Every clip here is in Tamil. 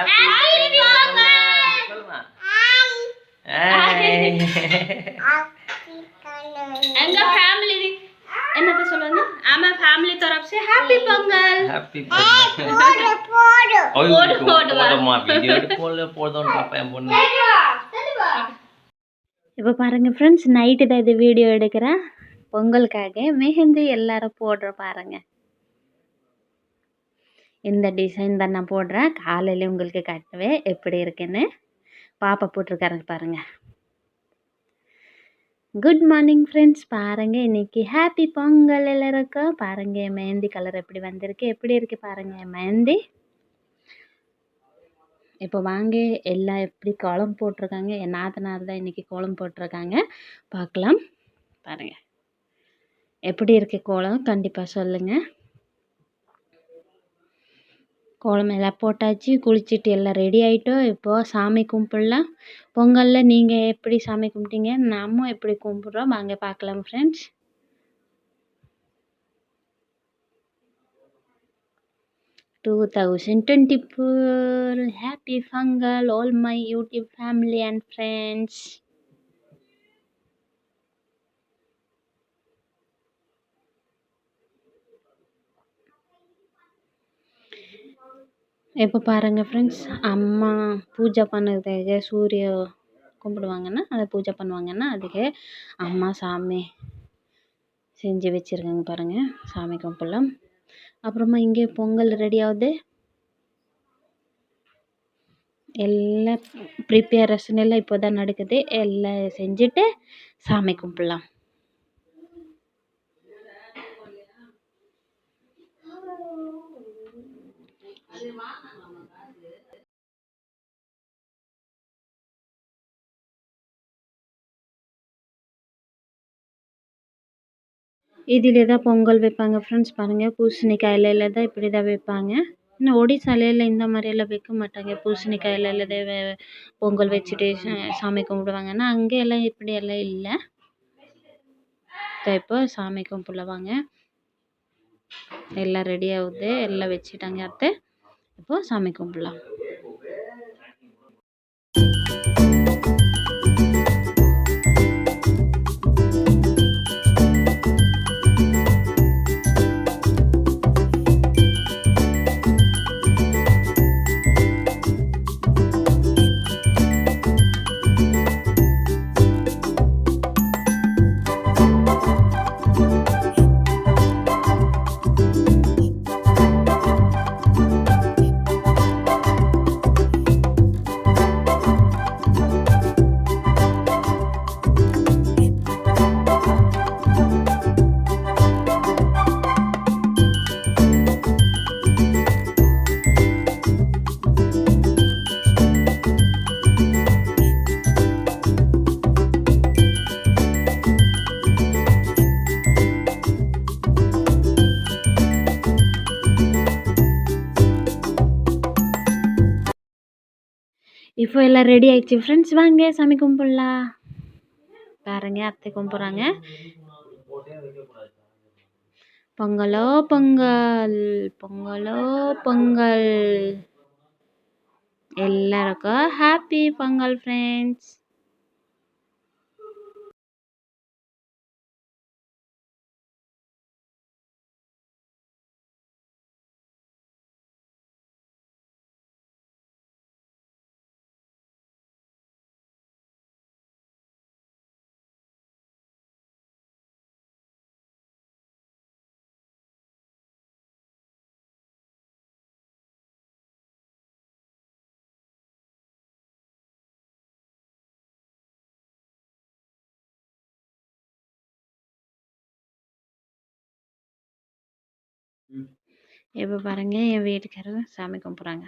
ஹாப்பி பொங்கல் சொல்லுமா. எங்க ஃபேமிலி என்னது சொல்லுங்க. ஆமா ஃபேமிலி तरफ से हैप्पी பொங்கல். हैप्पी பொங்கல். போடுமா வீடியோ போடுறோம் பாப்பா என் பொண்ணு. இப்போ பாருங்க ஃப்ரெண்ட்ஸ், நைட்டு தான் இது வீடியோ எடுக்கிறேன். பொங்கலுக்காக மெஹந்தி எல்லாரும் போடுற பாருங்க. இந்த டிசைன் தான் நான் போடுறேன். காலையில் உங்களுக்கு காட்டுவேன் எப்படி இருக்குன்னு. பாப்பா போட்டிருக்காருங்க பாருங்க. Good morning friends. பாருங்கள் இன்றைக்கி ஹாப்பி பொங்கல் எல்லாருக்கும். பாருங்கள் மெஹந்தி கலர் எப்படி வந்திருக்கு, எப்படி இருக்குது பாருங்கள் மெஹந்தி. இப்போ வாங்க எல்லாம் எப்படி கோலம் போட்டிருக்காங்க. என் நாத்தனார் தான் இன்றைக்கி கோலம் போட்டிருக்காங்க, பார்க்கலாம். பாருங்கள் எப்படி இருக்குது கோலம், கண்டிப்பாக சொல்லுங்கள். கோலம் எல்லாம் போட்டாச்சு, குளிச்சுட்டு எல்லாம் ரெடி ஆகிட்டோம். இப்போது சாமி கும்பிடலாம். பொங்கலில் நீங்கள் எப்படி சாமி கும்பிட்டீங்க, நாமும் எப்படி கும்பிட்றோம் வாங்க பார்க்கலாம் friends. Happy Pongal all my YouTube family and friends. இப்போ பாருங்கள் ஃப்ரெண்ட்ஸ், அம்மா பூஜை பண்ணுறதுக்கு சூரிய கும்பிடுவாங்கன்னா அதை பூஜை பண்ணுவாங்கன்னா அதுக்கு அம்மா சாமி செஞ்சு வச்சுருக்காங்க பாருங்கள். சாமி கும்பிடலாம். அப்புறமா இங்கே பொங்கல் ரெடி ஆகுது. எல்லாம் ப்ரிப்பேரேஷன் எல்லாம் இப்போ தான் நடக்குது. எல்லாம் செஞ்சுட்டு சாமி கும்பிடலாம். இதில் தான் பொங்கல் வைப்பாங்க ஃப்ரெண்ட்ஸ். பாருங்கள் பூசணிக்காயில தான் இப்படி தான் வைப்பாங்க. இன்னும் ஒடிசாலையில் இந்த மாதிரியெல்லாம் வைக்க மாட்டாங்க. பூசணிக்காயில தான் பொங்கல் வச்சுட்டு சாமி கும்பிடுவாங்கன்னா அங்கே எல்லாம் இப்படியெல்லாம் இல்லை. இப்போ சாமி கும்பிடவாங்க. எல்லாம் ரெடி ஆகுது, எல்லாம் வச்சுட்டாங்க அத்தை. இப்போது சாமி கும்பிடலாம். இப்போ எல்லாம் ரெடி ஆயிடுச்சு ஃப்ரெண்ட்ஸ், வாங்க சாமி கும்பிடலாம். பாருங்க அத்தை கும்பிட்றாங்க. பொங்கலோ பொங்கல், பொங்கலோ பொங்கல். எல்லாருக்கும் ஹாப்பி பொங்கல் ஃப்ரெண்ட்ஸ். இப்போ பாருங்க என் வீட்டுக்காரர் சாமி கும்பிட்றாங்க.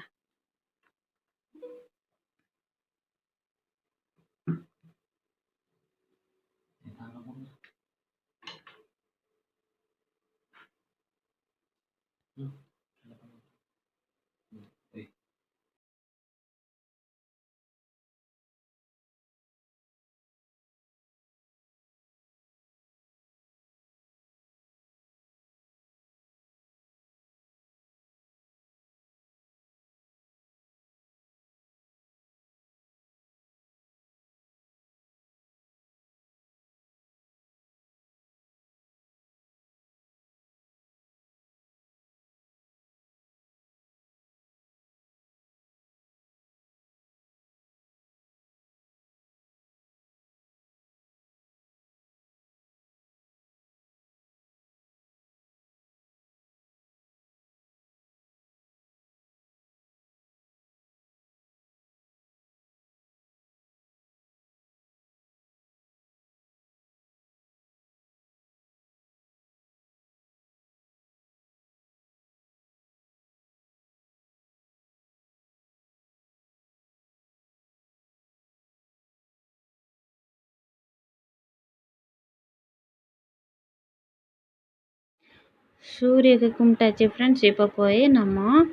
சூரியக்கு கும்பிட்டாச்சு ஃப்ரெண்ட்ஸ். இப்போ போய் நம்ம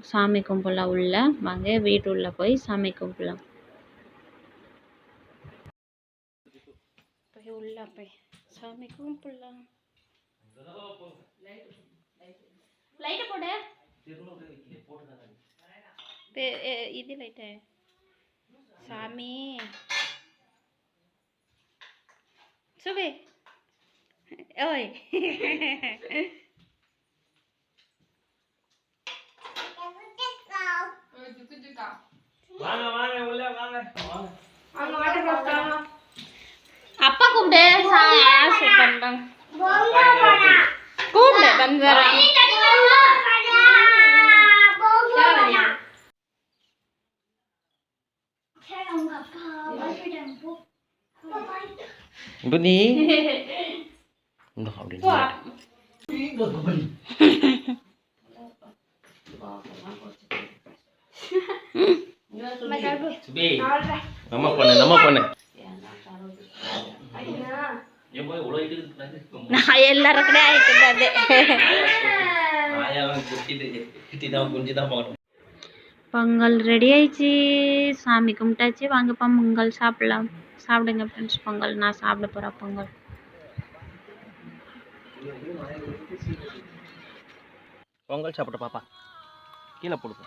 சாமி கும்பிடலாம். உள்ள வாங்க, வீட்டு உள்ள போய் சாமி கும்பிடலாம். போய் உள்ள போய் சாமி கும்பிடலாம். லைட் போடு. இது லைட்டு சாமி சுபே. ஓய் அப்பா கூப்பிடு. கூப்பிடு வந்துடுறேன். Bunyi. Nama pone. நான் எல்லாரும் கூட ஆயிட்டு. பொங்கல் ரெடி ஆயிடுச்சு. சாமி கும்பிட்டாச்சு. வாங்கப்பா பொங்கல் சாப்பிடலாம். சாப்பிடுங்க ஃப்ரெண்ட்ஸ் பொங்கல். நான் சாப்பிட போகிறேன் பொங்கல். பொங்கல் சாப்பிட பாப்பா கீழே போடுங்க.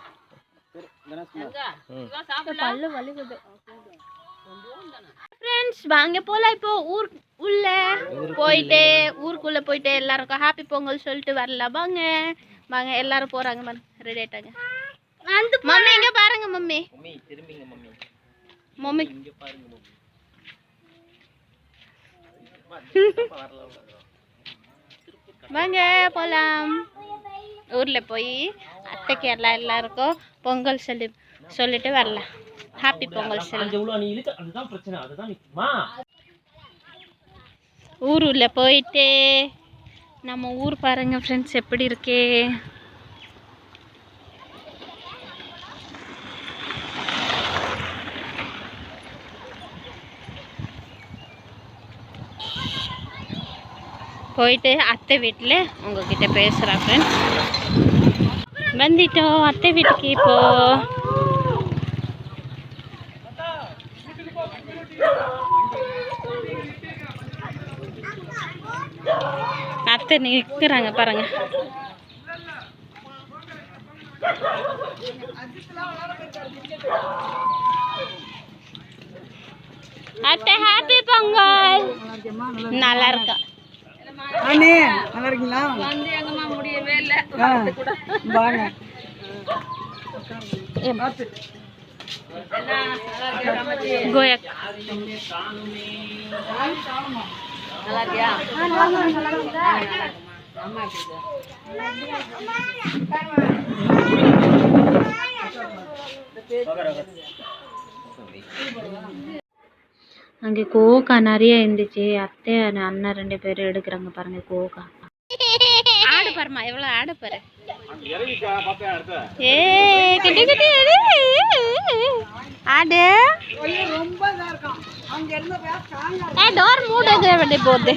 பல்லு வலிக்குது ஃப்ரெண்ட்ஸ். வாங்க போகலாம். இப்போ உள்ள போயிட்டு ஊருக்குள்ள போயிட்டு எல்லாருக்கும் ஹாப்பி பொங்கல் சொல்லிட்டு வரலாம். வாங்க வாங்க எல்லாரும் போறாங்க. ரெடி ஆயிட்டாங்க. மம்மி இங்க பாருங்க. மம்மி திரும்பிங்க. மம்மி இங்க பாருங்க. வாங்க போலாம். ஊர்ல போய் அத்தைக்கு எல்லாருக்கும் பொங்கல் சொல்லிட்டு வரலாம். ஹாப்பி பொங்கல் சொல்லலாம். ஊருள்ள போயிட்டு நம்ம ஊர் பாருங்க ஃப்ரெண்ட்ஸ் எப்படி இருக்கே. போயிட்டு அத்தை வீட்டில் உங்ககிட்ட பேசுகிறேன் ஃப்ரெண்ட்ஸ். வந்துட்டோம் அத்தை வீட்டுக்கு. இப்போ அத்தை நிற்கிறாங்க பாருங்க. அத்தை ஹாப்பி பொங்கல். நல்லா இருக்கா அண்ணே? நல்லா இருக்கீங்களா? வந்து எங்கம்மா முடியவே இல்லை. வாங்க. கோயா நல்லா இருக்கியா? அங்கே கோக்கா நிறைய இருந்துச்சு. அத்தை அண்ணன் 2 பேரும் எடுக்கிறாங்க பாருங்க கோக்கா. ஆடு பாருமா எவ்வளோ ஆடு பாரு. ஏ கிட்ட கிட்ட ஆடு. டோர் மூடுங்க போகுது.